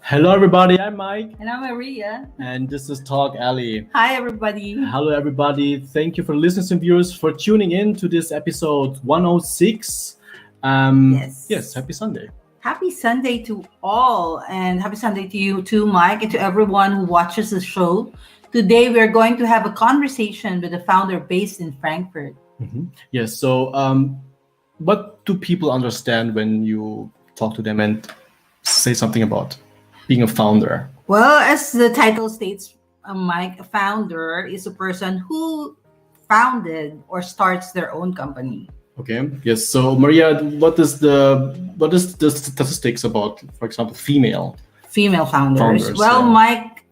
Hello, everybody. I'm Mike, And I'm Maria. and this is TalkAlley. Hi, everybody. Hello, everybody. Thank you for listeners and viewers for tuning in to this episode 106. Yes, happy Sunday. Happy Sunday to all, and happy Sunday to you too, Mike, and to everyone who watches the show. Today, we're going to have a conversation with a founder based in Frankfurt. Yes, so what do people understand when you talk to them and say something about being a founder? Well, as the title states, Mike, a founder is a person who founded or starts their own company. Okay. Yes. So Maria, what is the statistics about, for example, female founders? Well, yeah. Mike,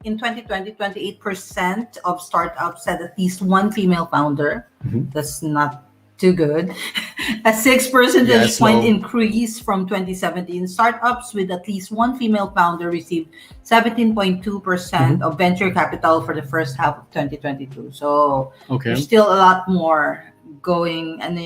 in 2020, 28% of startups had at least one female founder. That's not too good. A 6 percentage point increase from 2017. Startups with at least one female founder received 17.2% of venture capital for the first half of 2022. So there's still a lot more going, and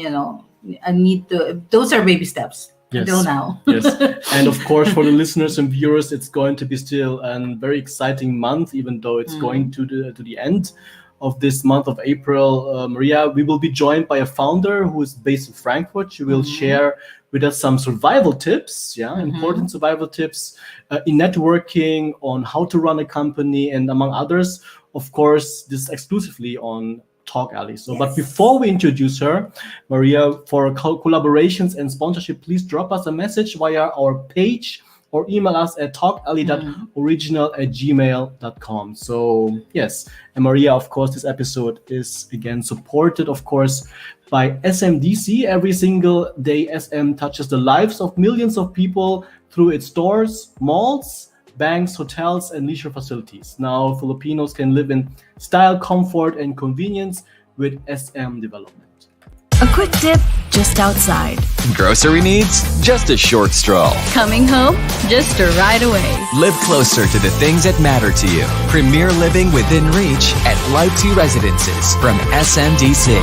I need to. Those are baby steps. Until now. Yes. And of course, for the listeners and viewers, it's going to be still a very exciting month, even though it's going to the end of this month of April. Maria, we will be joined by a founder who is based in Frankfurt. She will share with us some survival tips, important survival tips in networking, on how to run a company, and among others. Of course, this is exclusively on TalkAlley. So, But before we introduce her, Maria, for collaborations and sponsorship, please drop us a message via our page or email us at talkalley.original@gmail.com. So, yes. And Maria, of course, this episode is again supported, of course, by SMDC. Every single day, SM touches the lives of millions of people through its stores, malls, banks, hotels, and leisure facilities. Now, Filipinos can live in style, comfort, and convenience with SM development. A quick dip just outside. Grocery needs? Just a short stroll. Coming home? Just a ride away. Live closer to the things that matter to you. Premier living within reach at Life 2 Residences from SMDC.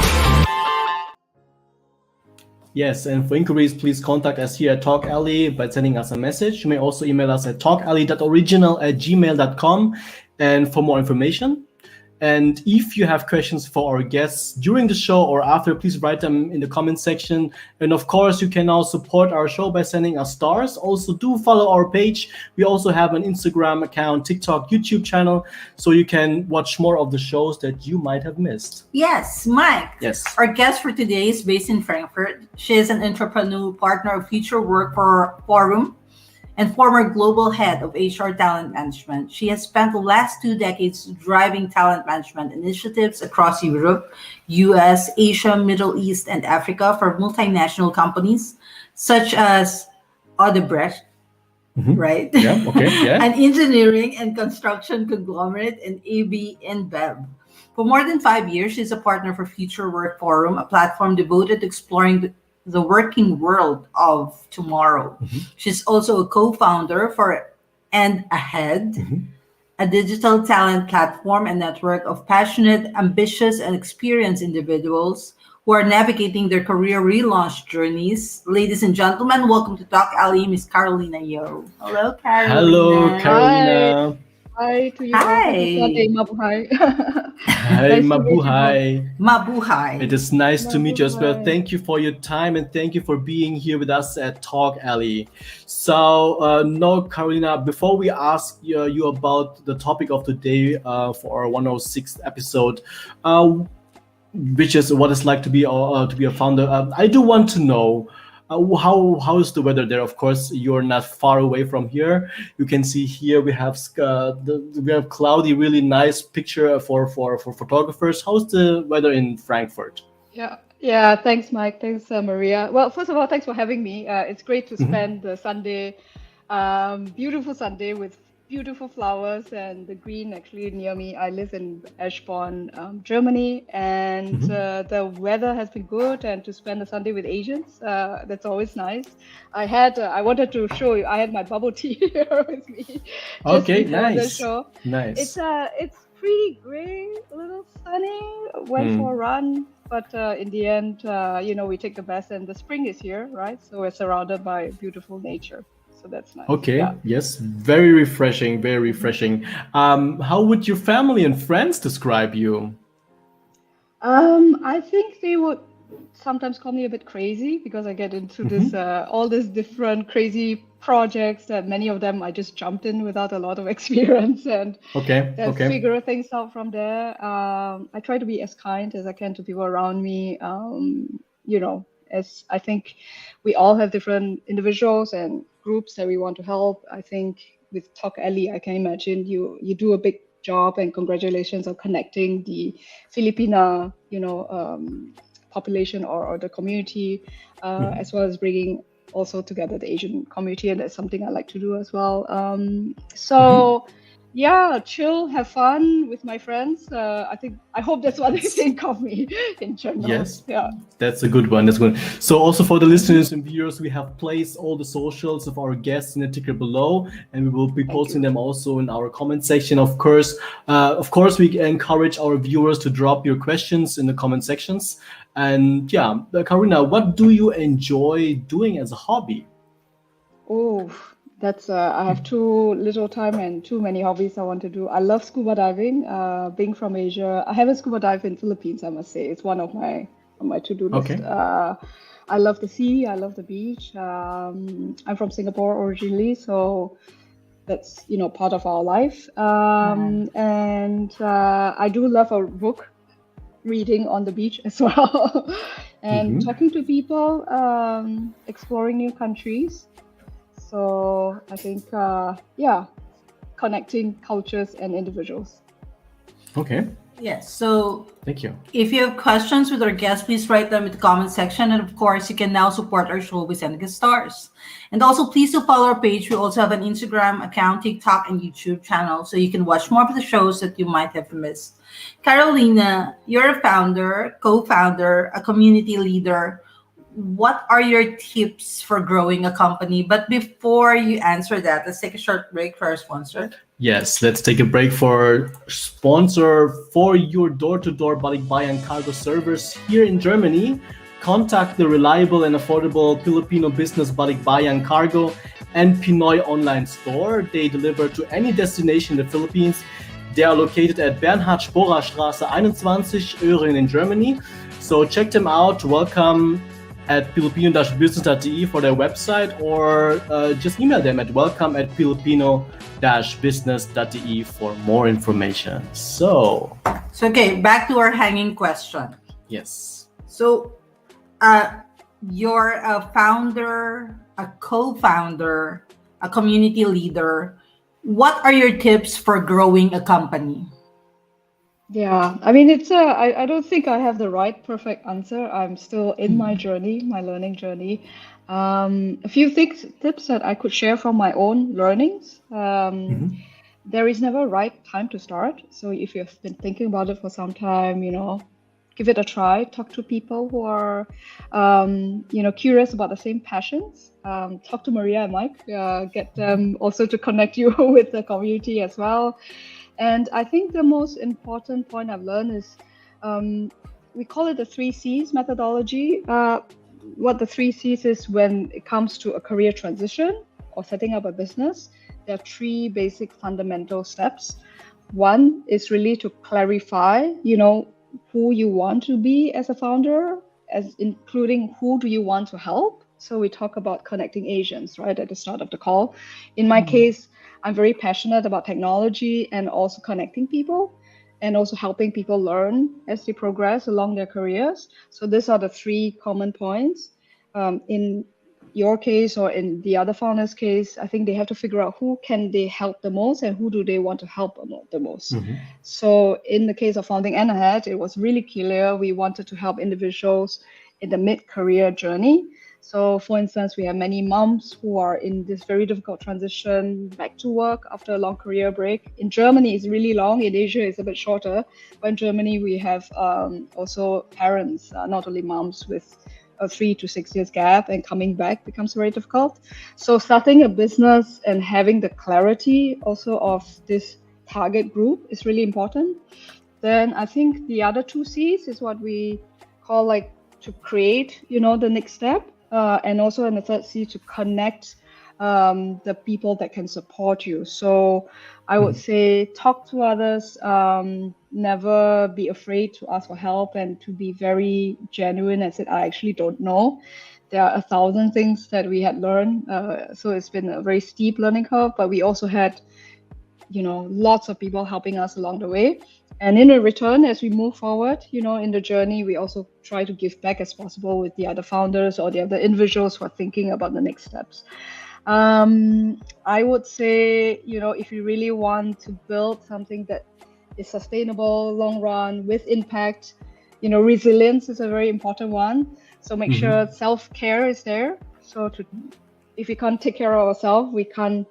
Yes, and for inquiries, please contact us here at TalkAlley by sending us a message. You may also email us at talkalley.original@gmail.com and for more information. And if you have questions for our guests during the show or after, please write them in the comment section. And of course, you can now support our show by sending us stars. Also, do follow our page. We also have an Instagram account, TikTok, YouTube channel, so you can watch more of the shows that you might have missed. Yes, Mike. Yes. Our guest for today is based in Frankfurt. She is an entrepreneur, partner of Future Work Forum, and former global head of HR talent management. She has spent the last 2 decades driving talent management initiatives across Europe, US, Asia, Middle East, and Africa for multinational companies such as Odebrecht, right? Yeah, okay, yeah. An engineering and construction conglomerate, and AB InBev. For more than 5 years, she's a partner for Future Work Forum, a platform devoted to exploring the working world of tomorrow. She's also a co-founder for And Ahead, a digital talent platform and network of passionate, ambitious, and experienced individuals who are navigating their career relaunch journeys. Ladies and gentlemen, welcome to TalkAlley, Miss Carolina Yo. Hello, Carolina. Hello, Carolina. Hi to you. Hi. Mabuhay. Hi, Mabuhay. Mabuhay. It is nice to meet you as well. Mabuhay. Thank you for your time and thank you for being here with us at TalkAlley. So, no, Carolina, before we ask you about the topic of the day for our 106th episode, which is what it's like to be a founder, I do want to know how is the weather there. Of course, you're not far away from here. You can see here we have cloudy, really nice picture for photographers. How's the weather in Frankfurt? Yeah. Thanks, Mike. Thanks, Maria. Well, first of all, thanks for having me. It's great to spend the Sunday, beautiful Sunday with beautiful flowers and the green actually near me. I live in Eschborn, Germany, and the weather has been good. And to spend a Sunday with Asians, that's always nice. I wanted to show you. I had my bubble tea here with me just Okay, before the nice. show. Nice. It's pretty gray, a little sunny. Went for a run, but in the end, we take the best. And the spring is here, right? So we're surrounded by beautiful nature. So that's nice. Okay, Yeah. yes, very refreshing, very refreshing. How would your family and friends describe you? I think they would sometimes call me a bit crazy because I get into this all these different crazy projects that many of them I just jumped in without a lot of experience and then figure things out from there. I try to be as kind as I can to people around me. As I think we all have different individuals and groups that we want to help. I think with TalkAlley, I can imagine you do a big job, and congratulations on connecting the Filipina, population or the community, as well as bringing also together the Asian community, and that's something I like to do as well. Yeah, chill, have fun with my friends. I hope that's what they think of me in general. Yes, yeah, that's a good one. That's good. So also for the listeners and viewers, we have placed all the socials of our guests in the ticker below, and we will be posting them also in our comment section. Of course, we encourage our viewers to drop your questions in the comment sections. And yeah, Karina, what do you enjoy doing as a hobby? Oh, that's I have too little time and too many hobbies I want to do. I love scuba diving. Being from Asia, I haven't scuba dived in Philippines, I must say. It's one of my to-do list. Okay. I love the sea. I love the beach. I'm from Singapore originally, so that's part of our life. And I do love a book reading on the beach as well, and talking to people, exploring new countries. So I think, connecting cultures and individuals. Okay. Yes. So thank you. If you have questions with our guests, please write them in the comment section. And of course, you can now support our show by sending us stars. And also, please do follow our page. We also have an Instagram account, TikTok, and YouTube channel, so you can watch more of the shows that you might have missed. Carolina, you're a founder, co-founder, a community leader. What are your tips for growing a company? But before you answer that, let's take a short break for our sponsor. Yes, let's take a break for sponsor for your door-to-door balikbayan cargo service here in Germany. Contact the reliable and affordable Filipino business Balikbayan Cargo and Pinoy online store. They deliver to any destination in the Philippines. They are located at Bernhard Sporer Straße 21, Öhringen in Germany. So check them out. Welcome at filipino-business.de for their website, or just email them at welcome@filipino-business.de for more information. So okay, back to our hanging question. Yes. So you're a founder, a co-founder, a community leader. What are your tips for growing a company? Yeah, I mean, I don't think I have the right perfect answer. I'm still in my journey, my learning journey. A few tips that I could share from my own learnings. There is never a right time to start. So if you've been thinking about it for some time, give it a try. Talk to people who are, curious about the same passions. Talk to Maria and Mike. Get them also to connect you with the community as well. And I think the most important point I've learned is we call it the 3 C's methodology. What the 3 C's is when it comes to a career transition or setting up a business, there are 3 basic fundamental steps. One is really to clarify, who you want to be as a founder, as including who do you want to help. So we talk about connecting Asians, right, at the start of the call. In my case, I'm very passionate about technology and also connecting people and also helping people learn as they progress along their careers. So these are the 3 common points. In your case or in the other founders' case, I think they have to figure out who can they help the most and who do they want to help the most. So in the case of founding Anahead, it was really clear we wanted to help individuals in the mid-career journey. So, for instance, we have many moms who are in this very difficult transition back to work after a long career break. In Germany, it's really long. In Asia, it's a bit shorter. But in Germany, we have also parents, not only moms with a 3 to 6 years gap, and coming back becomes very difficult. So, starting a business and having the clarity also of this target group is really important. Then I think the other 2 C's is what we call like to create, the next step. And also in the third C, to connect the people that can support you. So I would say talk to others, never be afraid to ask for help, and to be very genuine and say, I actually don't know. There are 1,000 things that we had learned. So it's been a very steep learning curve, but we also had, lots of people helping us along the way. And in a return, as we move forward, in the journey, we also try to give back as possible with the other founders or the other individuals who are thinking about the next steps. I would say, if you really want to build something that is sustainable, long run, with impact, resilience is a very important one. So make sure self-care is there. So if we can't take care of ourselves, we can't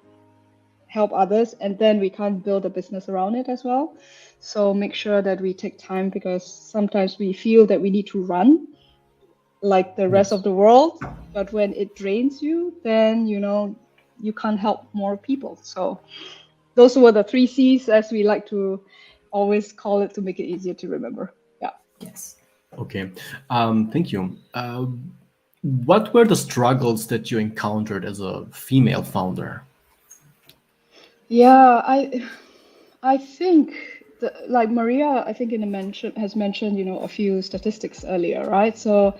help others, and then we can't build a business around it as well. So make sure that we take time, because sometimes we feel that we need to run like the rest of the world, but when it drains you, then you can't help more people. So those were the 3 C's, as we like to always call it, to make it easier to remember. Yeah. Yes. Okay. Thank you. What were the struggles that you encountered as a female founder? Yeah, I think like Maria, I think has mentioned, a few statistics earlier, right? So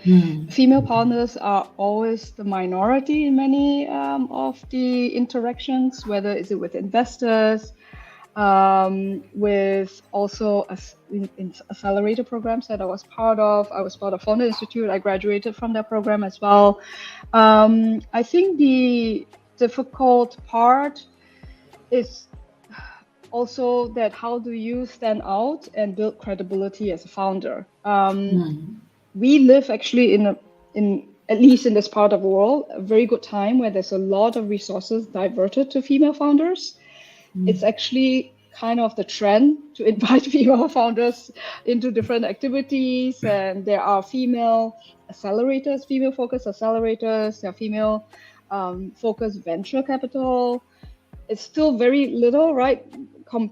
female founders are always the minority in many of the interactions, whether is it with investors, with also in accelerator programs that I was part of. I was part of Founder Institute. I graduated from that program as well. I think the difficult part is also that how do you stand out and build credibility as a founder? We live actually in at least in this part of the world, a very good time where there's a lot of resources diverted to female founders. It's actually kind of the trend to invite female founders into different activities, and there are female accelerators, female focused accelerators, there are female focused venture capital. It's still very little, right,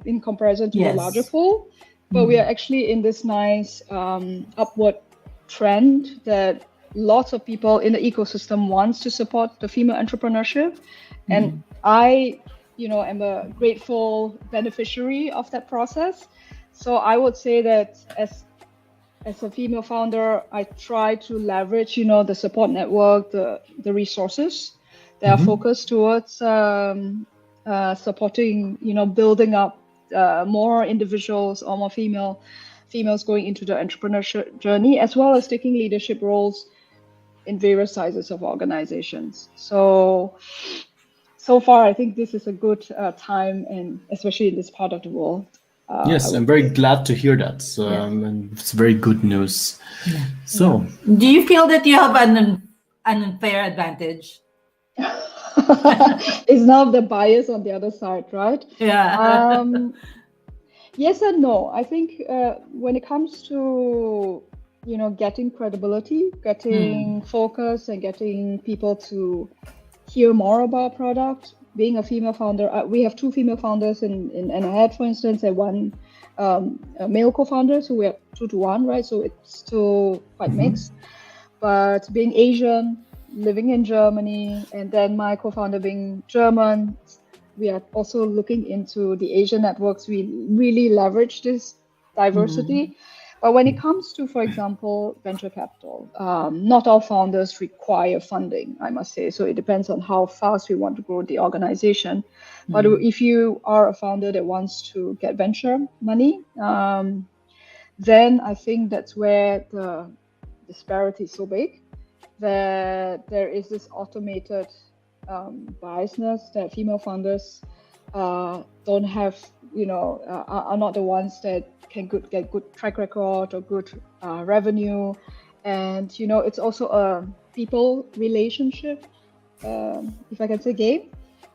in comparison to the larger pool, but we are actually in this nice upward trend that lots of people in the ecosystem wants to support the female entrepreneurship. And I, am a grateful beneficiary of that process. So I would say that as a female founder, I try to leverage, the support network, the resources that are focused towards supporting, building up more individuals or more females going into the entrepreneurship journey, as well as taking leadership roles in various sizes of organizations. So far, I think this is a good time, and especially in this part of the world. Yes, I'm very glad to hear that. And it's very good news. Yeah. So, do you feel that you have an unfair advantage? It's now the bias on the other side, right? Yeah. Yes and no. I think when it comes to getting credibility, getting focus, and getting people to hear more about product, being a female founder, we have 2 female founders in NIHEAD, for instance, and 1 male co-founder, so we are 2 to 1, right? So it's still quite mixed. But being Asian, living in Germany, and then my co-founder being German, we are also looking into the Asian networks. We really leverage this diversity. But when it comes to, for example, venture capital, not all founders require funding, I must say. So it depends on how fast we want to grow the organization. But if you are a founder that wants to get venture money, then I think that's where the disparity is so big, that there is this automated biasness that female founders don't have, are not the ones that can get good track record or good revenue. And, it's also people relationship, if I can say, game,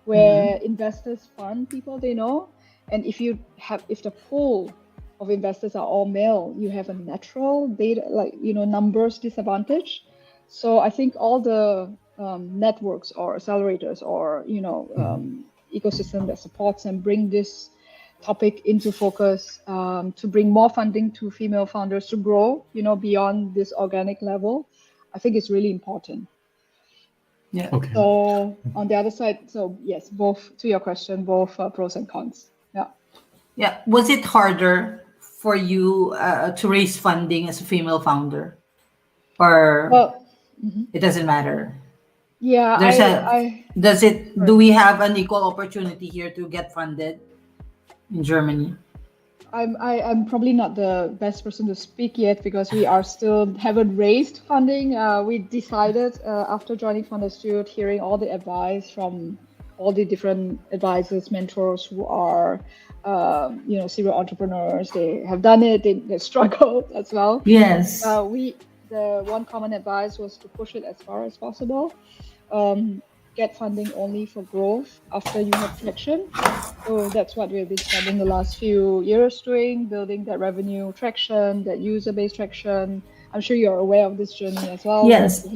where investors fund people they know, and if the pool of investors are all male, you have a natural data, numbers disadvantage. So I think all the networks or accelerators or ecosystem that supports and bring this topic into focus, to bring more funding to female founders to grow, beyond this organic level, I think it's really important. Yeah. Okay. So on the other side, so yes, both, to your question, both pros and cons. Yeah. Yeah. Was it harder for you to raise funding as a female founder, or Well, it doesn't matter? yeah, Do we have an equal opportunity here to get funded in Germany? I'm probably not the best person to speak yet because we are still haven't raised funding. We decided after joining Founderstudent, hearing all the advice from all the different advisors, mentors who are, serial entrepreneurs. They have done it. They struggled as well. Yes. The one common advice was to push it as far as possible. Get funding only for growth after you have traction. So that's what we've been spending the last few years doing, building that revenue traction, that user-based traction. I'm sure you're aware of this journey as well. Yes.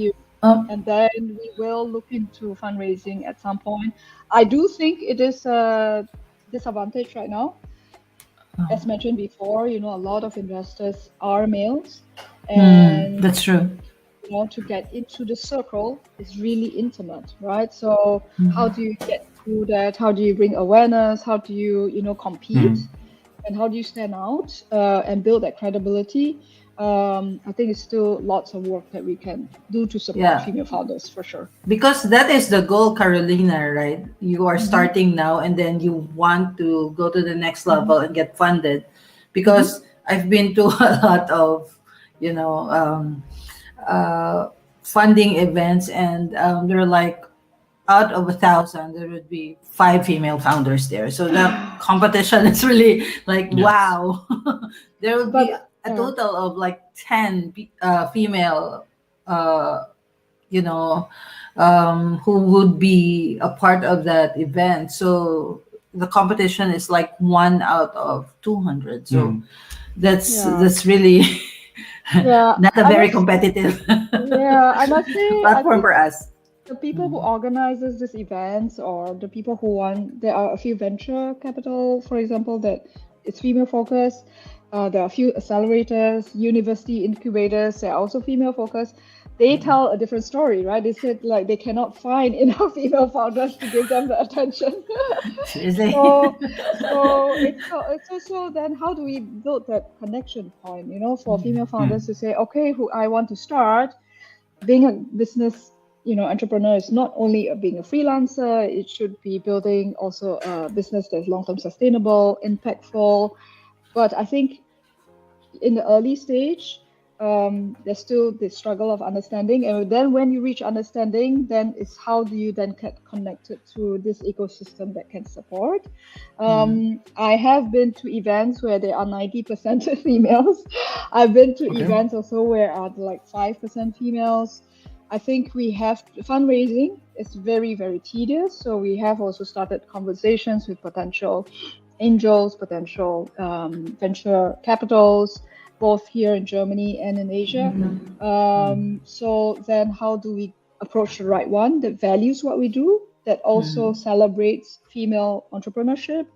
And then we will look into fundraising at some point. I do think it is a disadvantage right now. As mentioned before, a lot of investors are males. And that's true. To get into the circle is really intimate, right? So how do you get through that? How do you bring awareness? How do you, compete? And how do you stand out and build that credibility? I think it's still lots of work that we can do to support female founders, for sure. Because that is the goal, Carolina, right? You are starting now and then you want to go to the next level and get funded. Because I've been to a lot of, funding events, and they're like, out of 1,000 there would be 5 female founders there, so the competition is really like wow. There would be a total of like 10 female who would be a part of that event, so the competition is like 1 out of 200, so that's really not a very competitive I must say, platform for us. The people who organizes these events, or the people who want, there are a few venture capital, for example, that it's female focused. There are a few accelerators, university incubators, they're also female focused. They tell a different story, right? They said like they cannot find enough female founders to give them the attention. So it's also then how do we build that connection point, for female founders to say, okay, who I want to start. Being a business, entrepreneur is not only being a freelancer, it should be building also a business that's long-term sustainable, impactful. But I think in the early stage, there's still the struggle of understanding, and then when you reach understanding, then it's how do you then get connected to this ecosystem that can support. I have been to events where there are 90% females. I've been to events also where are like 5% females. I think we have fundraising is very, very tedious, so we have also started conversations with potential angels, potential venture capitals, both here in Germany and in Asia. So then how do we approach the right one that values what we do, that also celebrates female entrepreneurship?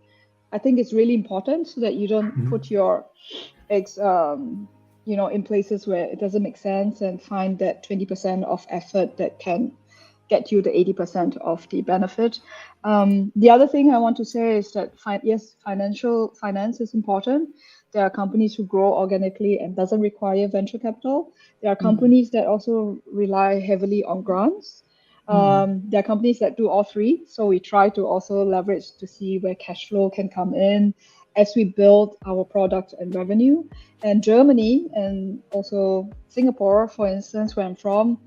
I think it's really important so that you don't put your eggs, in places where it doesn't make sense, and find that 20% of effort that can get you the 80% of the benefit. The other thing I want to say is that finance is important. There are companies who grow organically and doesn't require venture capital. There are companies that also rely heavily on grants. There are companies that do all three. So we try to also leverage to see where cash flow can come in as we build our product and revenue. And Germany and also Singapore, for instance, where I'm from,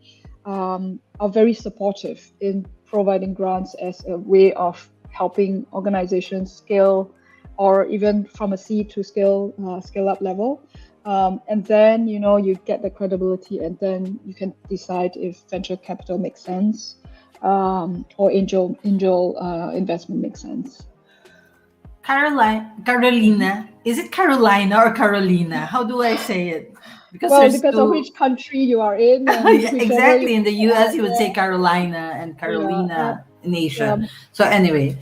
are very supportive in providing grants as a way of helping organizations scale, or even from a seed to scale up level. And then, you get the credibility, and then you can decide if venture capital makes sense, or angel investment makes sense. Carolina, is it Carolina or Carolina? How do I say it? Because Well, it there's depends on two. which country you are in, and Yeah, whichever exactly. you In the US, you would say yeah, Carolina, and yeah, Carolina in yeah, Asia. So anyway,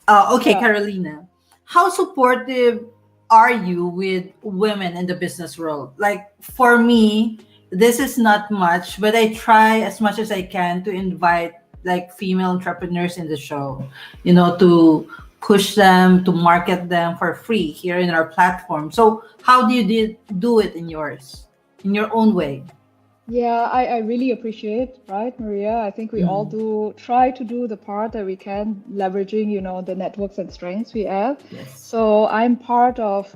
okay, yeah. Carolina, how supportive are you with women in the business world? Like for me, this is not much, but I try as much as I can to invite like female entrepreneurs in the show, to push them, to market them for free here in our platform. So how do you do it in yours, in your own way? Yeah, I really appreciate, right, Maria? I think we all Mm. do try to do the part that we can, leveraging, the networks and strengths we have. Yes. So I'm part of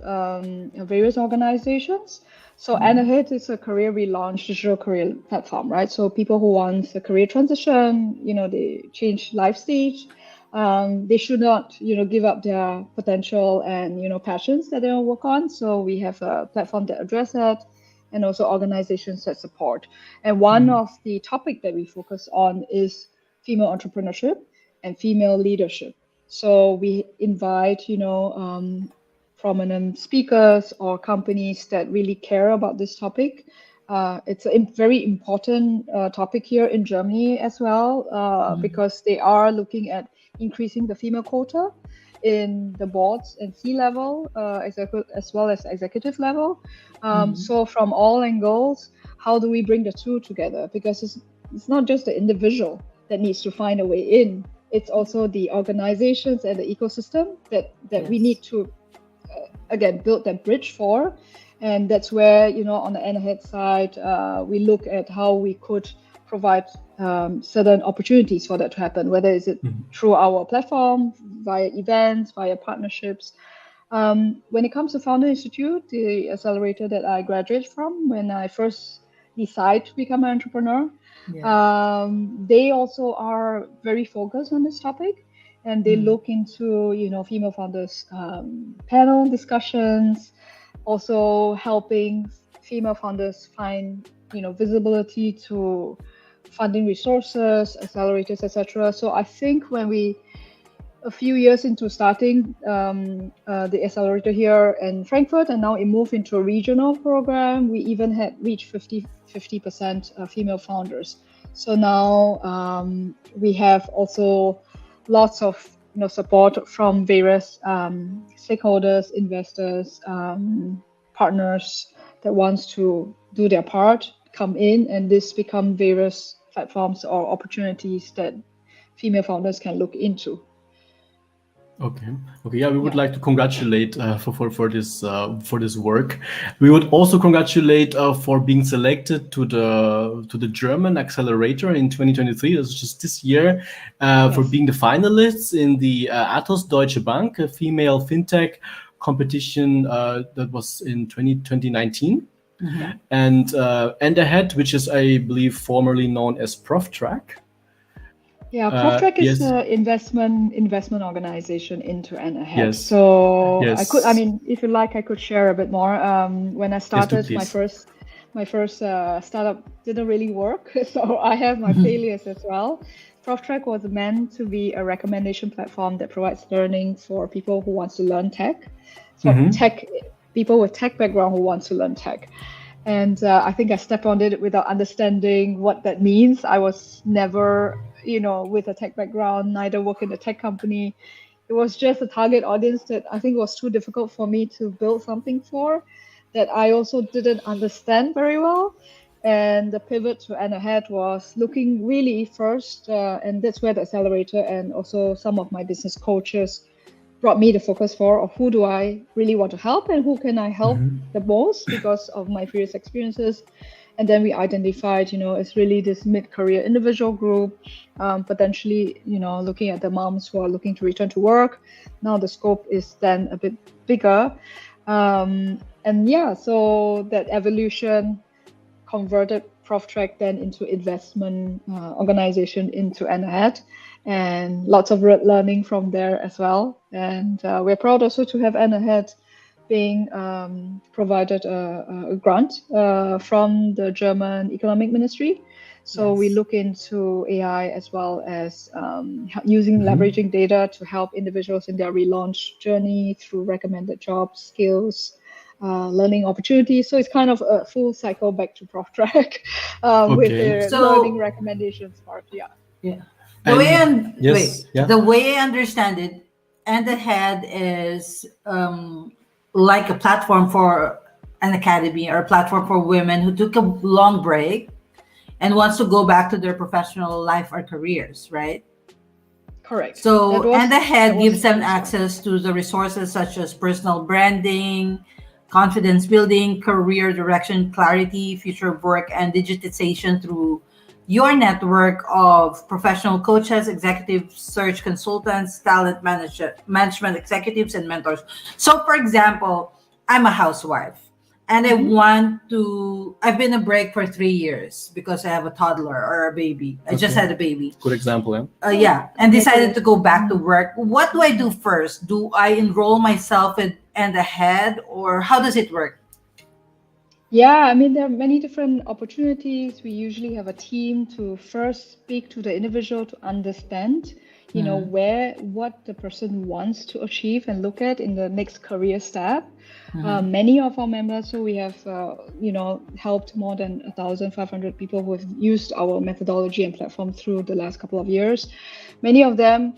various organizations. So Mhm. Anahit is a career relaunch digital career platform, right? So people who want a career transition, they change life stage, they should not, give up their potential and, passions that they want to work on. So we have a platform that address that, and also organizations that support. And one Mhm. of the topic that we focus on is female entrepreneurship and female leadership. So we invite, prominent speakers or companies that really care about this topic. It's a very important topic here in Germany as well, Mhm. because they are looking at increasing the female quota in the boards and C-level, as well as executive level. Mhm. So from all angles, how do we bring the two together? Because it's not just the individual that needs to find a way in. It's also the organizations and the ecosystem that we Yes. need to, again, build that bridge for. And that's where, on the Anahead side, we look at how we could provide certain opportunities for that to happen, whether is it Mhm. through our platform, via events, via partnerships. When it comes to Founder Institute, the accelerator that I graduated from when I first decide to become an entrepreneur, Yeah. they also are very focused on this topic, and they Mm. look into, female founders panel discussions, also helping female founders find, visibility to funding resources, accelerators, etc. So I think when we a few years into starting the accelerator here in Frankfurt, and now it moved into a regional program. We even had reached 50% female founders. So now we have also lots of support from various stakeholders, investors, partners that wants to do their part, come in, and this become various platforms or opportunities that female founders can look into. Okay. Okay. Yeah, we would Yeah. like to congratulate for this work. We would also congratulate for being selected to the German Accelerator in 2023. That's just this year. For Yes. being the finalists in the Athos Deutsche Bank, a female fintech competition that was in 2019. Mhm. And ahead, which is I believe formerly known as ProfTrack. Yeah, ProfTrack is Yes. the investment organization into and ahead. Yes. So I Yes. mean, if you like, I could share a bit more. When I Yes. Do started, my please. first startup didn't really work, so I have my failures as well. ProfTrack was meant to be a recommendation platform that provides learning for people who wants to learn tech, for Mm-hmm. tech people with tech background who wants to learn tech. And I think I stepped on it without understanding what that means. I was never, with a tech background, neither work in a tech company. It was just a target audience that I think was too difficult for me to build something for, that I also didn't understand very well. And the pivot to and ahead was looking really first, and that's where the accelerator and also some of my business coaches brought me the focus for of who do I really want to help and who can I help the most because of my previous experiences. And then we identified, it's really this mid-career individual group, potentially, looking at the moms who are looking to return to work. Now the scope is then a bit bigger. And yeah, so that evolution converted ProfTrack then into investment organization into Anahead, and lots of learning from there as well. And we're proud also to have Anahead being provided a grant from the German Economic Ministry. So we look into AI as well as using leveraging data to help individuals in their relaunch journey through recommended jobs, skills, learning opportunities. So it's kind of a full cycle back to Prof Track with the So- learning recommendations part. Yeah. Yeah. And- yes, Wait, yeah. the way I understand it, and the head is like a platform for an academy or a platform for women who took a long break and wants to go back to their professional life or careers, right? Correct. So, and the that head was gives them the start. access to the resources such as personal branding, confidence building, career direction, clarity, future work, and digitization through your network of professional coaches, executive search consultants, management executives, and mentors. So, for example, I'm a housewife and I've been a break for 3 years because I have a toddler or a baby. I just Okay. had a baby. Good example, yeah. Yeah, and decided to go back to work. What do I do first? Do I enroll myself and ahead, or how does it work? Yeah, I mean, there are many different opportunities. We usually have a team to first speak to the individual to understand, what the person wants to achieve and look at in the next career step. Many of our members, so we have, helped more than 1,500 people who have used our methodology and platform through the last couple of years. Many of them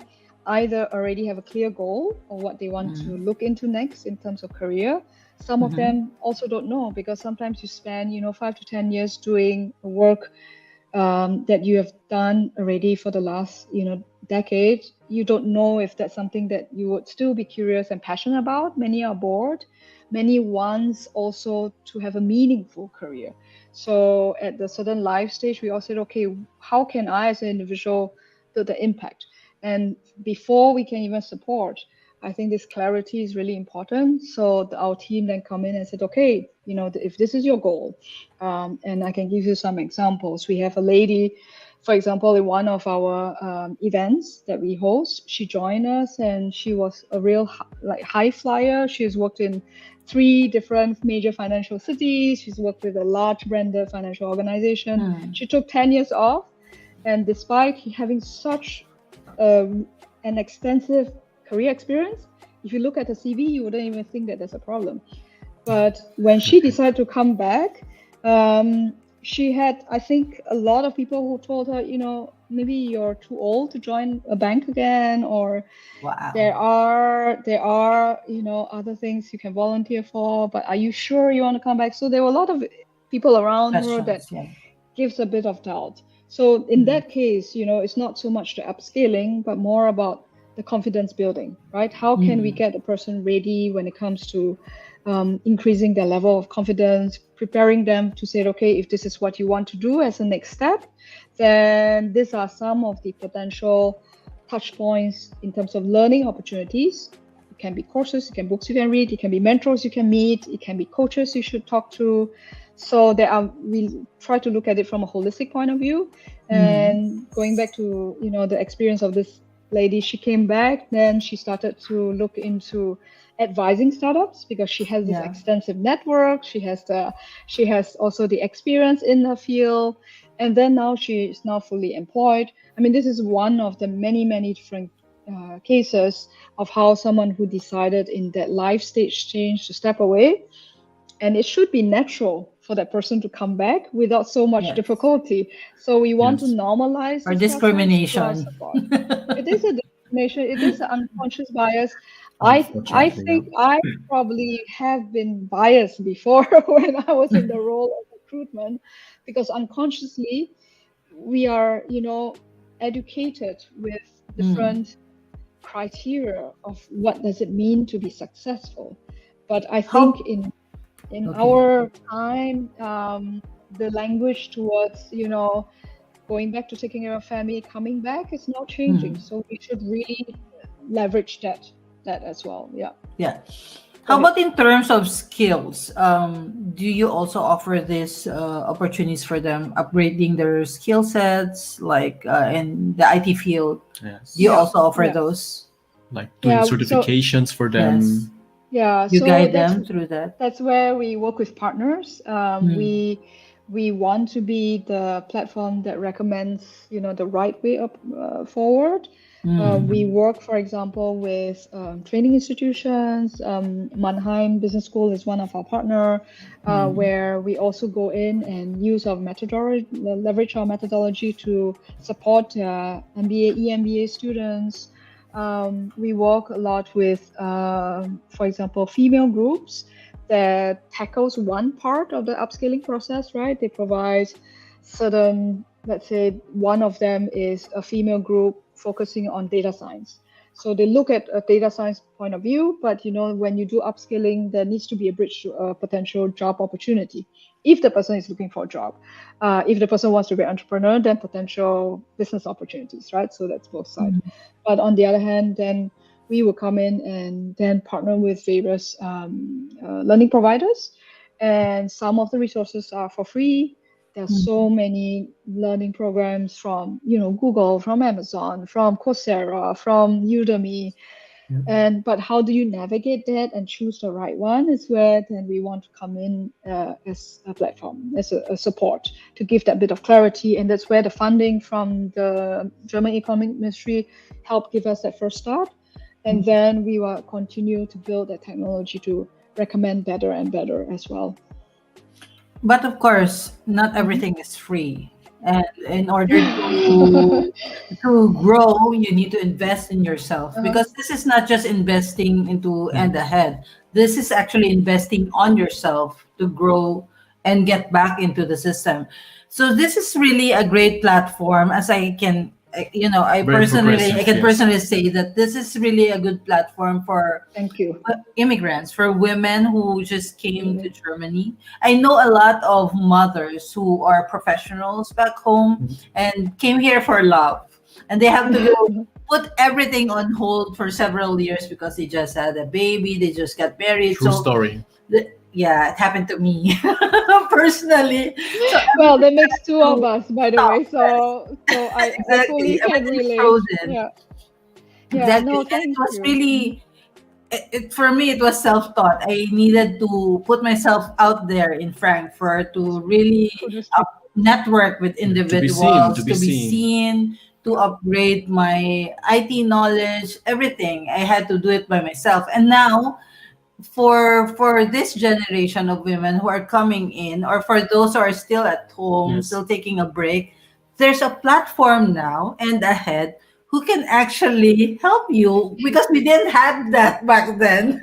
either already have a clear goal or what they want to look into next in terms of career. Some of them also don't know, because sometimes you spend, 5 to 10 years doing work that you have done already for the last, decade. You don't know if that's something that you would still be curious and passionate about. Many are bored. Many wants also to have a meaningful career. So at the certain life stage, we all said, okay, how can I as an individual build the impact? And before we can even support, I think this clarity is really important. So our team then come in and said, okay, if this is your goal, and I can give you some examples. We have a lady, for example, in one of our events that we host, she joined us and she was a real high flyer. She's worked in 3 different major financial cities. She's worked with a large branded financial organization. She took 10 years off, and despite having such an extensive career experience, if you look at the CV, you wouldn't even think that there's a problem. But when she decided to come back, she had, I think, a lot of people who told her, maybe you're too old to join a bank again, or there are, other things you can volunteer for, but are you sure you want to come back? So there were a lot of people around her that gives a bit of doubt. So in that case, it's not so much the upscaling, but more about the confidence building, right? How can we get the person ready when it comes to increasing their level of confidence, preparing them to say, okay, if this is what you want to do as a next step, then these are some of the potential touch points in terms of learning opportunities. It can be courses, it can be books you can read, it can be mentors you can meet, it can be coaches you should talk to. So we try to look at it from a holistic point of view. And going back to, the experience of this lady, she came back, then she started to look into advising startups because she has this extensive network. She has also the experience in the field, and then now she is now fully employed. I mean, this is one of the many, many different cases of how someone who decided in that life stage change to step away, and it should be natural for that person to come back without so much difficulty. So we want to normalize or this discrimination. It is a discrimination. It is an unconscious bias. I think I probably have been biased before when I was in the role of recruitment, because unconsciously we are, educated with different criteria of what does it mean to be successful. But I think in our time, the language towards, going back to taking care of family, coming back is now changing. So we should really leverage that as well. Yeah. How about in terms of skills? Do you also offer these opportunities for them, upgrading their skill sets, like in the IT field? Yes. Do you also offer those? Like doing certifications for them? Yes. Yeah, You so guide them through that. that's where we work with partners. Mm. We want to be the platform that recommends, the right way up forward. We Mm. work, for example, with training institutions. Mannheim Business School is one of our partner, Mm. where we also go in and use our methodology, leverage our methodology to support MBA, EMBA students. We work a lot with, for example, female groups that tackles one part of the upscaling process, right? They provide certain, let's say, one of them is a female group focusing on data science. So they look at a data science point of view, but when you do upskilling, there needs to be a bridge to a potential job opportunity. If the person is looking for a job, if the person wants to be an entrepreneur, then potential business opportunities, right? So that's both sides. But on the other hand, then we will come in and then partner with various learning providers, and some of the resources are for free. There's so many learning programs from Google, from Amazon, from Coursera, from Udemy. And but how do you navigate that and choose the right one is where then we want to come in as a platform, as a support to give that bit of clarity. And that's where the funding from the German Economic Ministry helped give us that first start. And then we will continue to build that technology to recommend better and better as well. But of course, not everything is free. And in order to grow, you need to invest in yourself, because this is not just investing into and ahead. This is actually investing on yourself to grow and get back into the system. So this is really a great platform, as I can, I Very personally, I progressive, can yes. personally say that this is really a good platform for Thank you. immigrants, for women who just came to Germany. I know a lot of mothers who are professionals back home and came here for love, and they have to go put everything on hold for several years because they just had a baby, they just got married. True So story. yeah, it happened to me personally. So Well, everything that makes two had of to us, by the stop. way. So I fully Exactly, can everything's relate. frozen. Yeah. Yeah. Exactly, No, and it thank was you. really, for me, it was self-taught. I needed to put myself out there in Frankfurt to really Put this through. network with To be seen, to individuals, be to be seen. seen, to upgrade my IT knowledge, everything. I had to do it by myself. And now, for this generation of women who are coming in, or for those who are still at home, Yes. still taking a break, there's a platform now and ahead who can actually help you, because we didn't have that back then.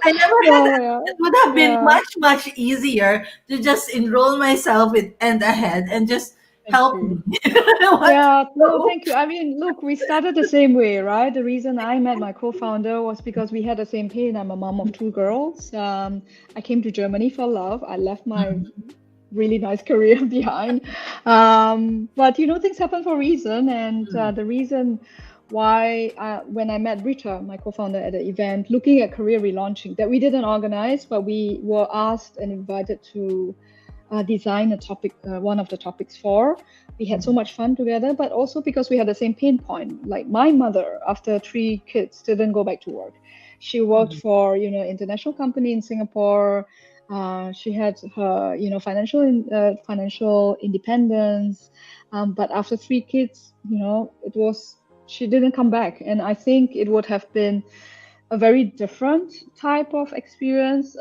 I never had No, that. yeah. It would have been Yeah. much easier to just enroll myself with and ahead and just Thank help you. me. What to Yeah, no, do? thank you. I mean, look, we started the same way, right? The reason I met my co-founder was because we had the same pain. I'm a mom of two girls. I came to Germany for love. I left my really nice career behind. But things happen for a reason, and the reason why when I met Rita, my co-founder, at the event, looking at career relaunching that we didn't organize, but we were asked and invited to design a topic, one of the topics for. We had so much fun together, but also because we had the same pain point. Like my mother, after 3 kids, didn't go back to work. She worked for international company in Singapore. She had her financial independence, but after 3 kids, she didn't come back, and I think it would have been a very different type of experience,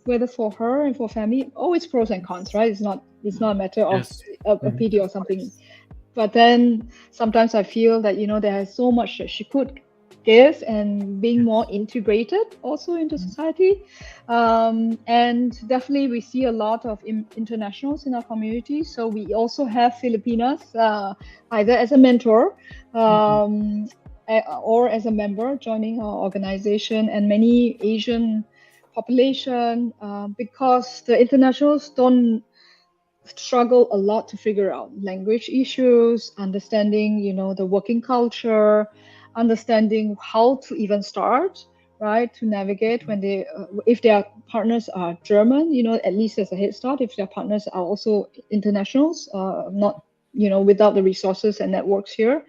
whether for her and for family. Always pros and cons, right? It's not a matter of Yes. a pity or something. But then sometimes I feel that there is so much that she could give, and being more integrated also into society. And definitely we see a lot of internationals in our community. So we also have Filipinas, either as a mentor, or as a member joining our organization, and many Asian population, because the internationals don't struggle a lot to figure out language issues, understanding the working culture, understanding how to even start, right, to navigate when they if their partners are German, at least as a head start. If their partners are also internationals, not without the resources and networks here,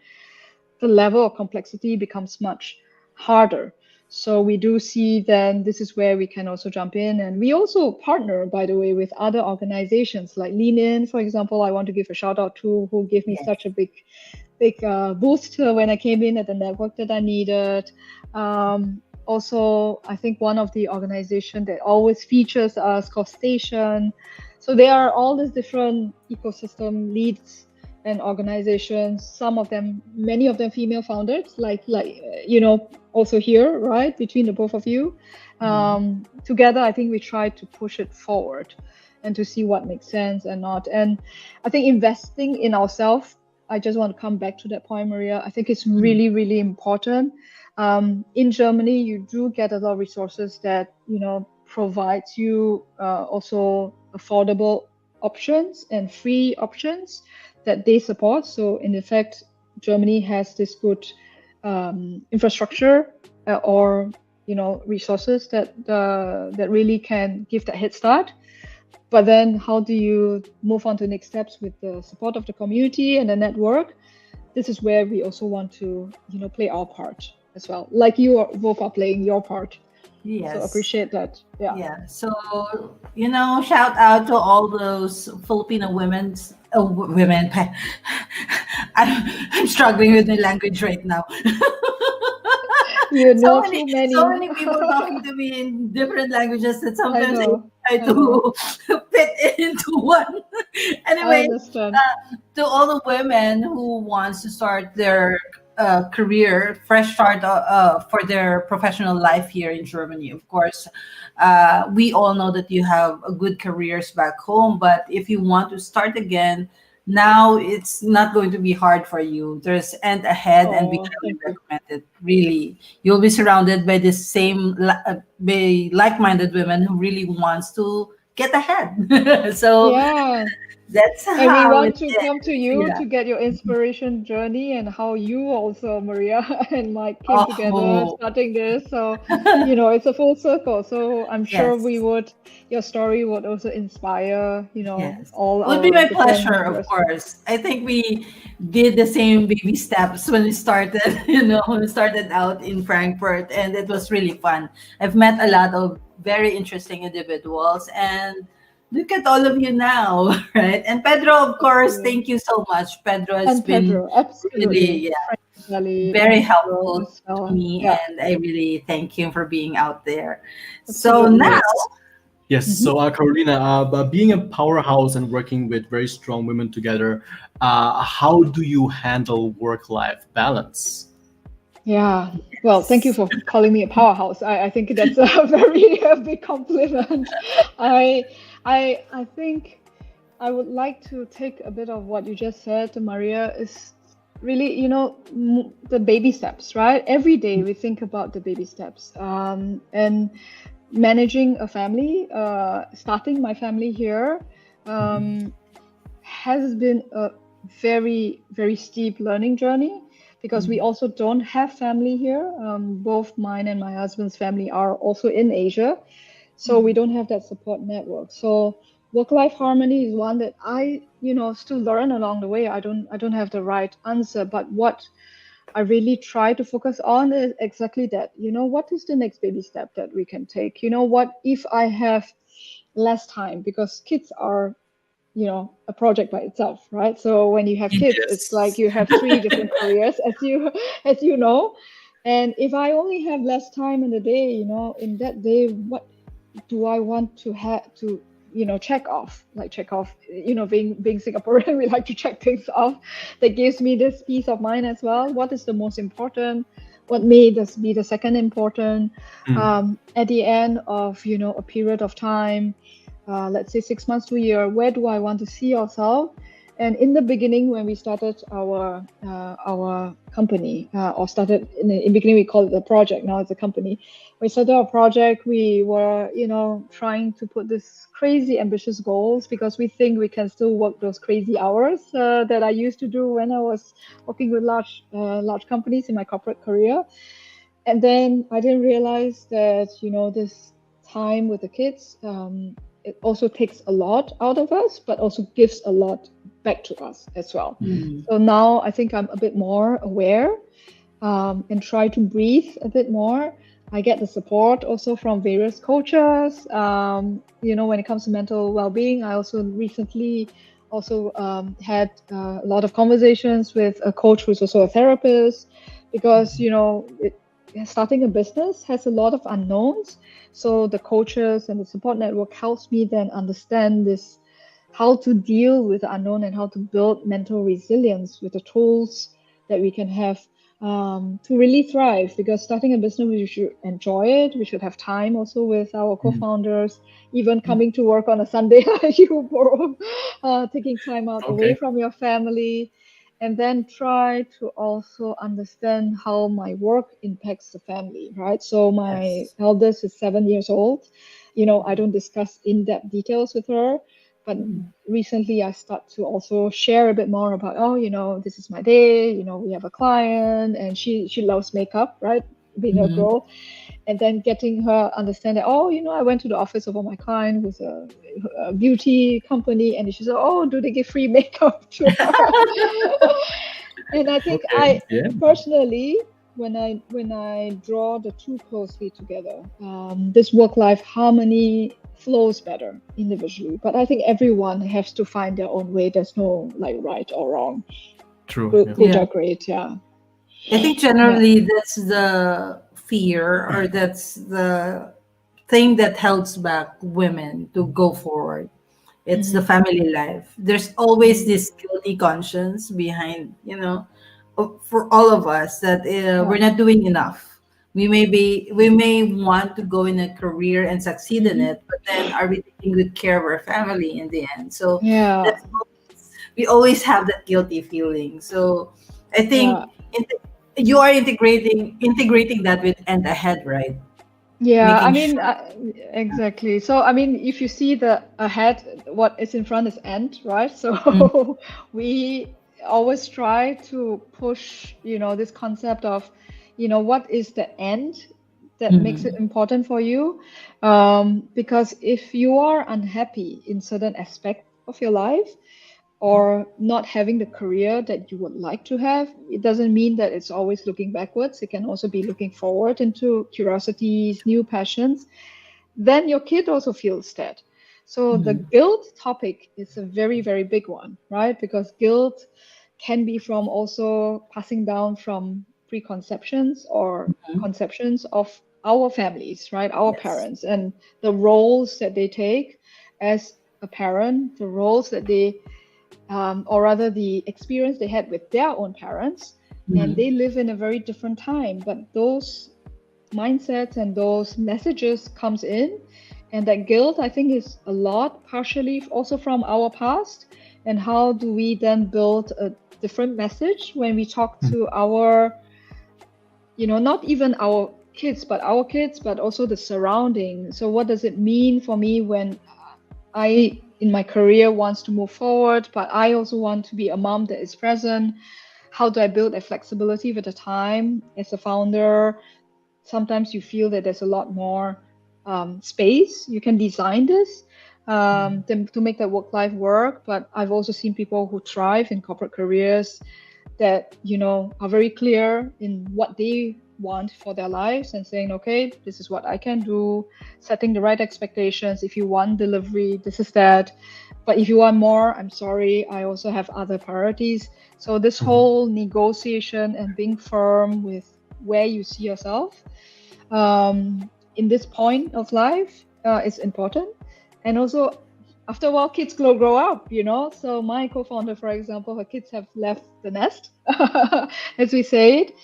the level of complexity becomes much harder. So we do see then this is where we can also jump in. And we also partner, by the way, with other organizations like Lean In, for example. I want to give a shout out to who gave me such a big boost when I came in at the network that I needed. Also, I think one of the organizations that always features us, called Station. So there are all these different ecosystem leads and organizations. Some of them, many of them, female founders, like also here, right, between the both of you. Together, I think we try to push it forward and to see what makes sense and not. And I think investing in ourselves, I just want to come back to that point, Maria. I think it's really, really important. In Germany, you do get a lot of resources that, provides you also affordable options and free options that they support. So in effect, Germany has this good infrastructure or resources that really can give that head start. But then how do you move on to the next steps with the support of the community and the network? This is where we also want to play our part as well, like you both are playing your part. Yes. So appreciate that. Yeah. So, shout out to all those Filipino women. I'm struggling with my language right now. So many people talking to me in different languages that sometimes I try to fit into one. Anyway, to all the women who wants to start their career, fresh start for their professional life here in Germany. Of course, we all know that you have a good careers back home, but if you want to start again, now it's not going to be hard for you. There's end ahead, and we highly recommend it. Really, you'll be surrounded by the same by like-minded women who really wants to get ahead. So that's how. And we want to come to you to get your inspiration journey and how you also, Maria and Mike, came together starting this. So, it's a full circle. So I'm sure your story would also inspire, all. It would be my pleasure, of course. I think we did the same baby steps when we started, when we started out in Frankfurt, and it was really fun. I've met a lot of very interesting individuals, and look at all of you now, right? And Pedro, of course, thank you so much. Pedro has been really very helpful to me, and I really thank him for being out there. So now... Yes. So, Carolina, being a powerhouse and working with very strong women together, how do you handle work-life balance? Yeah. Well, thank you for calling me a powerhouse. I think that's a very big compliment. I think I would like to take a bit of what you just said to Maria is really, the baby steps, right? Every day we think about the baby steps, and managing a family, starting my family here, has been a very, very steep learning journey because we also don't have family here. Both mine and my husband's family are also in Asia. So we don't have that support network. So work-life harmony is one that I, still learn along the way. I don't have the right answer, but what I really try to focus on is exactly that. What is the next baby step that we can take? What if I have less time, because kids are, a project by itself, right? So when you have kids, it's like you have 3 different careers, as you know. And if I only have less time in the day, in that day, what do I want to have to, check off, being Singaporean, we like to check things off. That gives me this peace of mind as well. What is the most important? What may this be the second important? At the end of, a period of time, let's say 6 months to a year, where do I want to see ourselves? And in the beginning, when we started our company, or started in the beginning, we called it a project. Now it's a company. We started our project. We were, trying to put this crazy ambitious goals because we think we can still work those crazy hours that I used to do when I was working with large companies in my corporate career. And then I didn't realize that, this time with the kids, it also takes a lot out of us, but also gives a lot back to us as well. So now I think I'm a bit more aware, and try to breathe a bit more. I get the support also from various coaches. When it comes to mental well-being, I also recently had a lot of conversations with a coach who's also a therapist, because starting a business has a lot of unknowns. So the coaches and the support network helps me then understand this, how to deal with the unknown and how to build mental resilience with the tools that we can have to really thrive. Because starting a business, we should enjoy it. We should have time also with our co-founders, even coming to work on a Sunday like you, Boro, taking time out away from your family. And then try to also understand how my work impacts the family, right? So my eldest is 7 years old. I don't discuss in-depth details with her, but recently I start to also share a bit more about, this is my day, we have a client, and she loves makeup, right? Being a girl. And then getting her understand that, I went to the office of my client who's a beauty company, and she said, do they give free makeup to her? And I think personally, when I draw the two closely together, this work-life harmony flows better individually. But I think everyone has to find their own way. There's no right or wrong. True. Good or great, yeah. I think generally that's the fear, or that's the thing that holds back women to go forward. It's the family life. There's always this guilty conscience behind, for all of us, that we're not doing enough. We may want to go in a career and succeed in it, but then are we taking good care of our family in the end? So we always have that guilty feeling. So I think you are integrating that with End Ahead, right? Yeah, Making exactly. So, if you see the ahead, what is in front is end, right? So we always try to push, this concept of, what is the end that makes it important for you? Because if you are unhappy in certain aspect of your life, or not having the career that you would like to have, it doesn't mean that it's always looking backwards. It can also be looking forward into curiosities, new passions. Then your kid also feels that. So the guilt topic is a very, very big one, right? Because guilt can be from also passing down from preconceptions or conceptions of our families, right? Our parents, and the roles that they take as a parent, the roles that they or rather the experience they had with their own parents, and they live in a very different time. But those mindsets and those messages comes in, and that guilt, I think, is a lot partially also from our past. And how do we then build a different message when we talk to our, not even our kids, but also the surrounding? So what does it mean for me when I, in my career, wants to move forward, but I also want to be a mom that is present? How do I build that flexibility with the time? As a founder, sometimes you feel that there's a lot more space. You can design this to make that work-life work. But I've also seen people who thrive in corporate careers that, are very clear in what they want for their lives, and saying, okay, this is what I can do, setting the right expectations. If you want delivery, this is that. But if you want more, I'm sorry, I also have other priorities. So this whole negotiation and being firm with where you see yourself in this point of life is important. And also, after a while, kids grow up, So my co-founder, for example, her kids have left the nest, as we say it.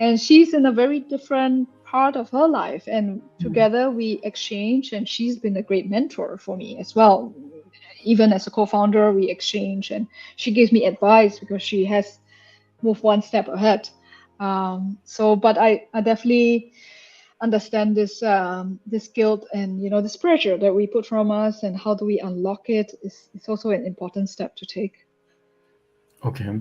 And she's in a very different part of her life. And together we exchange, and she's been a great mentor for me as well. Even as a co-founder, we exchange, and she gives me advice because she has moved one step ahead. But I definitely understand this guilt and this pressure that we put from us, and how do we unlock it is also an important step to take. Okay.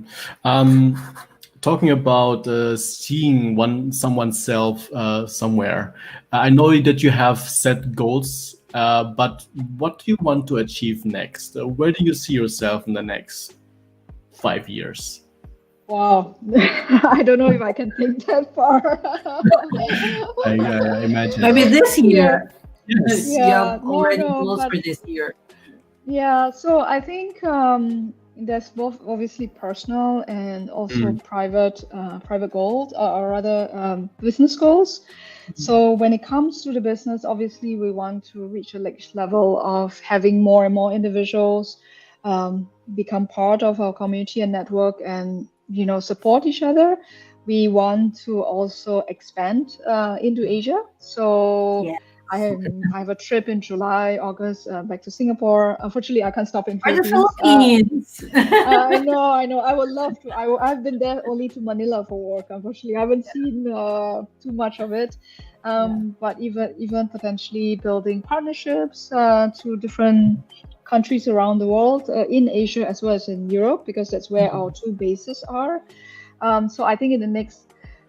Talking about seeing someone's self somewhere, I know that you have set goals, but what do you want to achieve next? Where do you see yourself in the next 5 years? Wow. I don't know if I can think that far. I imagine. Maybe this year. Yes. You Yeah, have no, already no, goals but for this year. yeah, so I think there's both obviously personal and also private goals, or rather business goals. So when it comes to the business, obviously we want to reach a next level of having more and more individuals become part of our community and network, and support each other. We want to also expand into Asia. So Yeah. I have a trip in July, August, back to Singapore. Unfortunately, I can't stop in Or the Philippines. Philippines. I know, I know. I would love to. I've been there only to Manila for work. Unfortunately, I haven't seen too much of it. But even potentially building partnerships to different countries around the world, in Asia as well as in Europe, because that's where our two bases are. So I think in the next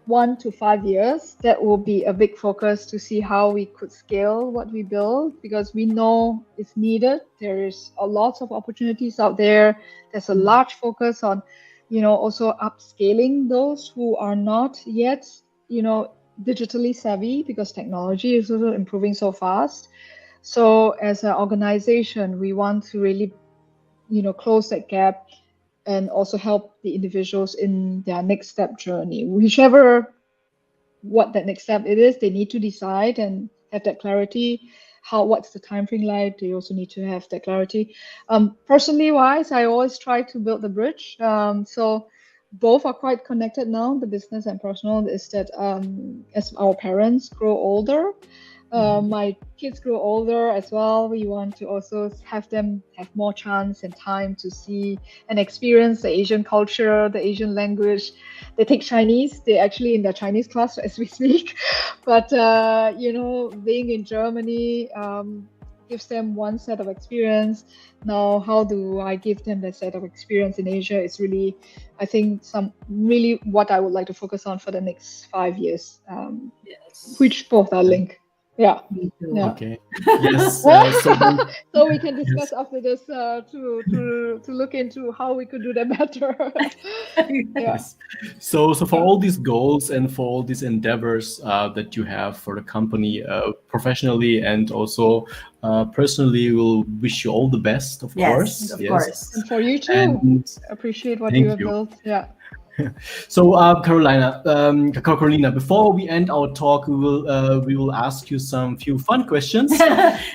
1 to 5 years, that will be a big focus to see how we could scale what we build, because we know it's needed. There is a lot of opportunities out there. There's a large focus on, also upscaling those who are not yet, digitally savvy, because technology is also improving so fast. So as an organization, we want to really, close that gap and also help the individuals in their next step journey, whichever what that next step it is. They need to decide and have that clarity. What's the time frame like? They also need to have that clarity. Personally wise, I always try to build the bridge. So both are quite connected now, the business and personal. Is that as our parents grow older, my kids grow older as well. We want to also have them have more chance and time to see and experience the Asian culture, the Asian language. They take Chinese. They're actually in their Chinese class as we speak. But being in Germany gives them one set of experience. Now, how do I give them that set of experience in Asia? Is really, I think, really what I would like to focus on for the next 5 years, Yes. which both are linked. Yeah. Me too. Yeah. Okay. Yes. So we can discuss after this to look into how we could do that better. Yeah. Yes. So for all these goals and for all these endeavors that you have for the company, professionally and also personally, we'll wish you all the best, of course. Of course. And for you too. And Appreciate what thank you have you. built. Yeah. So, Carolina, before we end our talk, we will ask you some few fun questions. These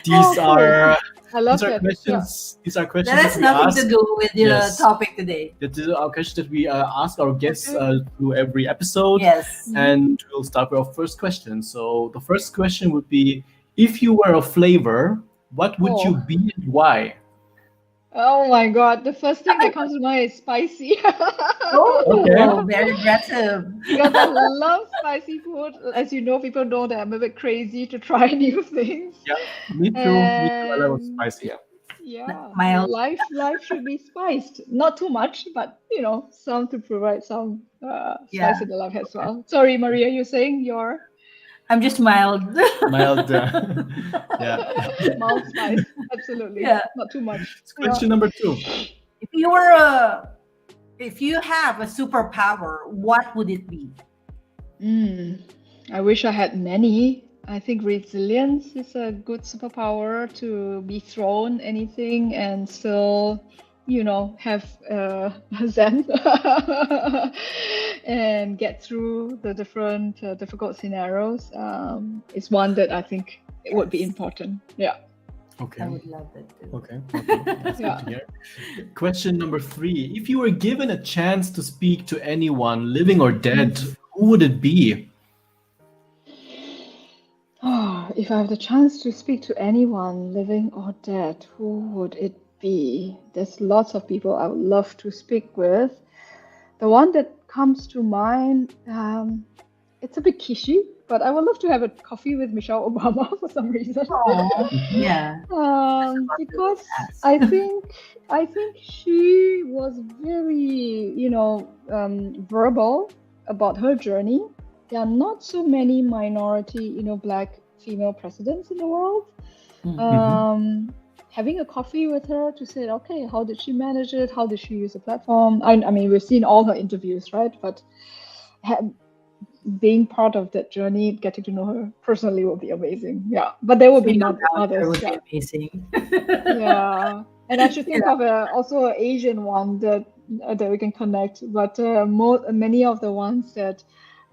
Cool. are I love these are that. questions. These are questions That has that we nothing ask. to do with the Yes. topic today. That is our questions that we ask our guests Okay. through every episode. Yes. And we'll start with our first question. So the first question would be: if you were a flavor, what would you Oh. be and why? Oh my God. The first thing that comes to mind is spicy. Oh, Okay. very aggressive. Because I love spicy food. As you know, people know that I'm a bit crazy to try new things. Yeah, me too. Me too. I love And spicy. Yeah. yeah, Mild. life should be spiced. Not too much, but some to provide some Yeah. spice in the life as well. Sorry, Maria, you're saying your I'm just mild. Mild. Yeah. mild spice. Absolutely. Yeah. Not too much. Question number 2. If you have a superpower, what would it be? I wish I had many. I think resilience is a good superpower, to be thrown anything and still, have zen and get through the different difficult scenarios. Is one that I think it would be important. Yeah. Okay. I would love that too. Okay. That's Yeah. good to hear. Question number 3. If you were given a chance to speak to anyone, living or dead, who would it be? Oh, if I have the chance to speak to anyone, living or dead, who would it be? There's lots of people I would love to speak with. The one that comes to mind, it's a bit kishy, but I would love to have a coffee with Michelle Obama for some reason. Oh, yeah. Because I think she was very, verbal about her journey. There are not so many minority, Black female presidents in the world. having a coffee with her to say, okay, how did she manage it? How did she use the platform? I mean, we've seen all her interviews, right? But ha- being part of that journey, getting to know her personally will be amazing. Yeah, but there will be Being around her others. would Yeah, be amazing. yeah. And I should think Yeah. of also an Asian one that we can connect. But many of the ones that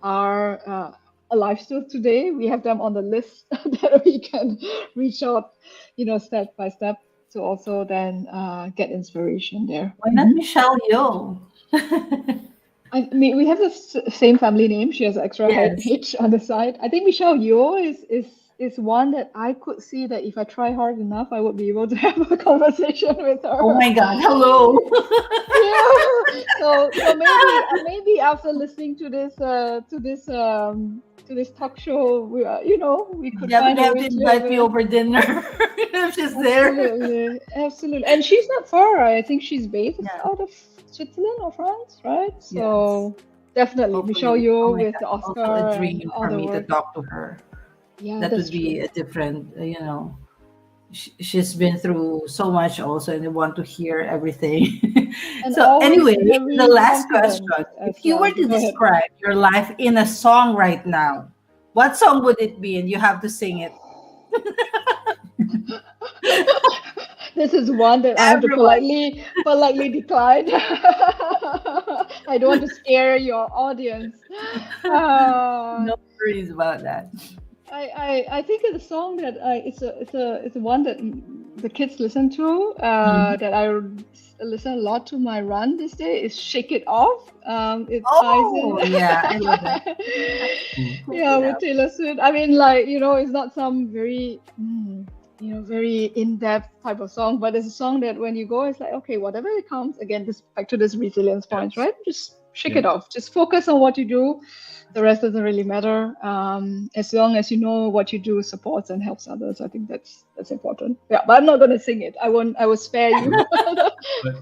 are alive still today, we have them on the list that we can reach out, step by step to also then get inspiration there. Why not Michelle Yeoh? I mean, we have the same family name. She has extra Yes. H on the side. I think Michelle Yeoh is one that I could see that if I try hard enough, I would be able to have a conversation with Oh her. my God. Hello. Yeah. So maybe after listening to this talk show, we could Yeah, but find you a have way to to have invite me a. over dinner if she's there. Absolutely, absolutely. And she's not far. I think she's based Yeah. out of Switzerland or France, right? Yes. So definitely Michelle Hopefully. Oh Yeoh my with the God. Also a Oscar and dream all for the me to work. talk to her. Yeah, That that's would be true. a different, she's been through so much also, and I want to hear everything. And So always anyway, the very last confident question. as If you were well. to Go ahead. describe your life in a song right now, what song would it be? And you have to sing it. This is one that I have to Everyone. politely decline. I don't want to scare your audience. Uh, No worries about that. I think it's a song that it's a one that the kids listen to. Mhm. That I listen a lot to my run this day is "Shake It Off." It ties Oh, in. yeah, I love it. Yeah, with Taylor Swift. I mean, like, it's not some very very in-depth type of song, but it's a song that when you go, it's like, okay, whatever it comes, again, this back to this resilience points, Yes. right? Just shake Yeah. it off. Just focus on what you do. The rest doesn't really matter. As long as you know what you do supports and helps others, I think that's important. Yeah, but I'm not gonna sing it. I won't. I will spare you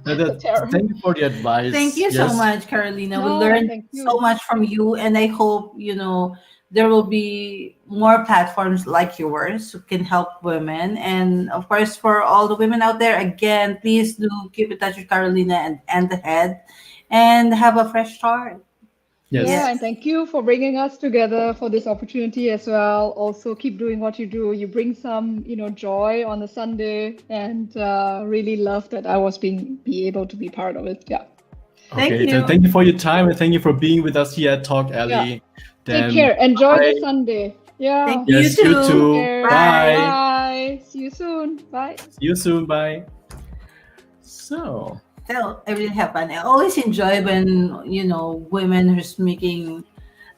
the terror. Thank you for the advice. Thank you so Yes. much, Carolina. We No, learned thank so you. much from you, and I hope, there will be more platforms like yours who can help women. And of course, for all the women out there, again, please do keep in touch with Carolina and the head and have a fresh start. Yes. Yeah, Yes. and thank you for bringing us together for this opportunity as well. Also, keep doing what you do. You bring some, joy on a Sunday, and really love that I was be able to be part of it. Yeah. Thank Okay. you. Thank you for your time and thank you for being with us here at TalkAlley. Take Then care. Enjoy bye. the Sunday. Yeah. Thank you. Yes, You you too. too. Take care. Bye. Bye. See you soon. Bye. See you soon. Bye. So, So I really have fun. I always enjoy when, women who's making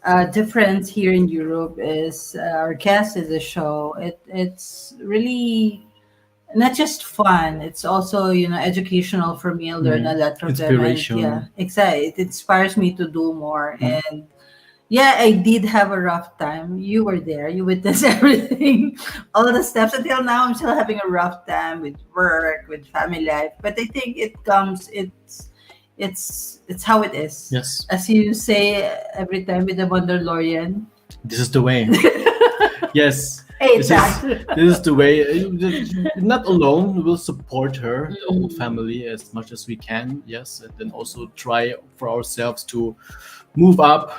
a difference here in Europe is our guest in the show. It's really not just fun, it's also, educational for me. I learn a lot from them, and inspiration. yeah, exactly, it inspires me to do more. Mm. And yeah, I did have a rough time. You were there, you witnessed everything, all the steps. Until now, I'm still having a rough time with work, with family life, but I think it's how it is. Yes, As you say every time with the Mandalorian. this is the way. Yes. Hey, This that. is the way. Not alone. We will support her, the whole family, as much as we can. Yes, and then also try for ourselves to move up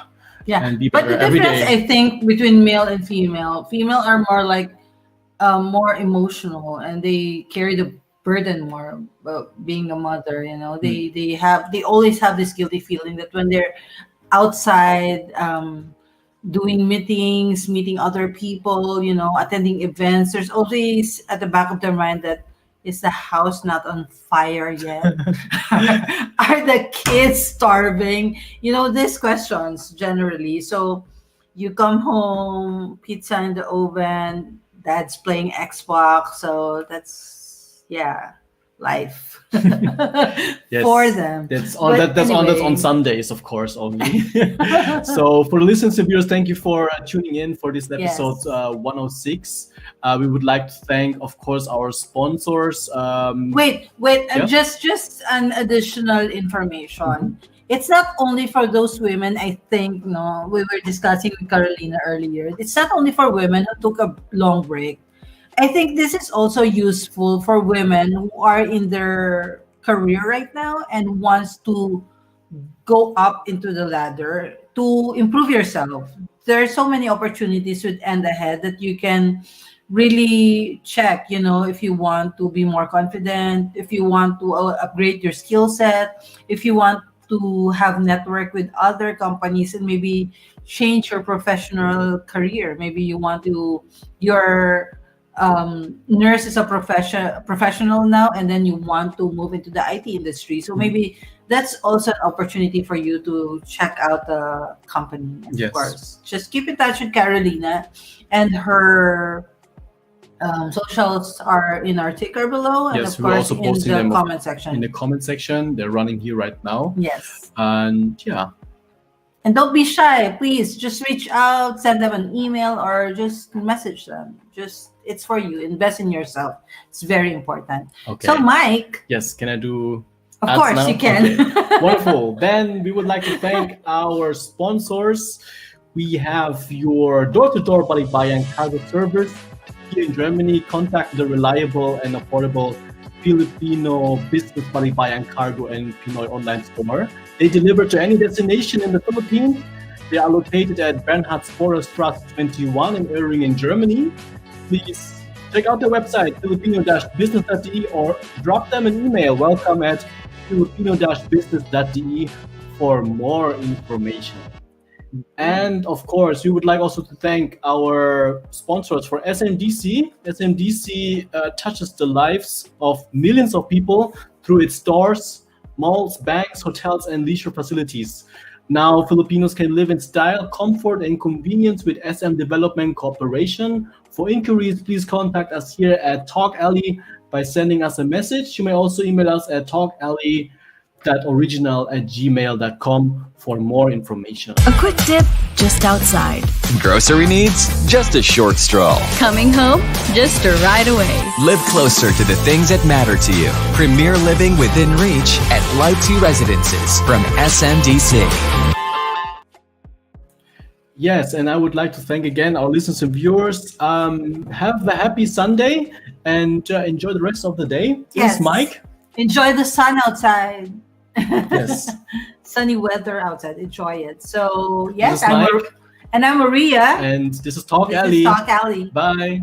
Yeah, and be but better the every difference, day. I think, between male and female are more like more emotional, and they carry the burden more about being a mother. They always have this guilty feeling that when they're outside, doing meetings, meeting other people, attending events, there's always at the back of their mind that, is the house not on fire yet? Are the kids starving? These questions generally. So you come home, pizza in the oven, dad's playing Xbox. So that's, yeah, life Yes, for them. That's on But that's on anyway. Sundays, of course, only. So for listeners and viewers, thank you for tuning in for this episode Yes. 106. We would like to thank, of course, our sponsors. Wait, Yeah. just an additional information. It's not only for those women, I think, no, we were discussing with Carolina earlier. It's not only for women who took a long break. I think this is also useful for women who are in their career right now and wants to go up into the ladder to improve yourself. There are so many opportunities with End Ahead that you can really check, if you want to be more confident, if you want to upgrade your skill set, if you want to have network with other companies and maybe change your professional career. Maybe you want to, your nurse is a professional now, and then you want to move into the IT industry. So maybe that's also an opportunity for you to check out the company. And Yes. of course, just keep in touch with Carolina, and her socials are in our ticker below, and Yes, of we're course also in posting the them comment in section. the comment section. They're running here right now. Yes. And yeah, And don't be shy, please. Just reach out, send them an email, or just message them. It's for you. Invest in yourself. It's very important. okay. So, Mike, Yes, can I do of ads course now? you can. Okay. Wonderful. Then we would like to thank our sponsors. We have your door-to-door Balikbayan cargo service here in Germany. Contact the reliable and affordable Filipino business Balikbayan cargo and Pinoy online store. They deliver to any destination in the Philippines. They are located at Bernhard Straße 21 in Erlangen, Germany. Please check out their website, filipino-business.de, or drop them an email, welcome@filipino-business.de, for more information. And of course, we would like also to thank our sponsors for SMDC. SMDC touches the lives of millions of people through its stores, malls, banks, hotels, and leisure facilities. Now, Filipinos can live in style, comfort, and convenience with SM Development Corporation. For inquiries, please contact us here at TalkAlley by sending us a message. You may also email us at talkalley.original@gmail.com for more information. A quick dip just outside. Grocery needs? Just a short stroll. Coming home just a ride away. Live closer to the things that matter to you. Premier living within reach at Leipzig Residences from SMDC. Yes, and I would like to thank again our listeners and viewers. Have a happy Sunday and enjoy the rest of the day. Yes, Mike. Enjoy the sun outside. Yes. Sunny weather outside. Enjoy it. So, yes, This is Mike. I'm Maria. And this is This is TalkAlley. TalkAlley. Bye.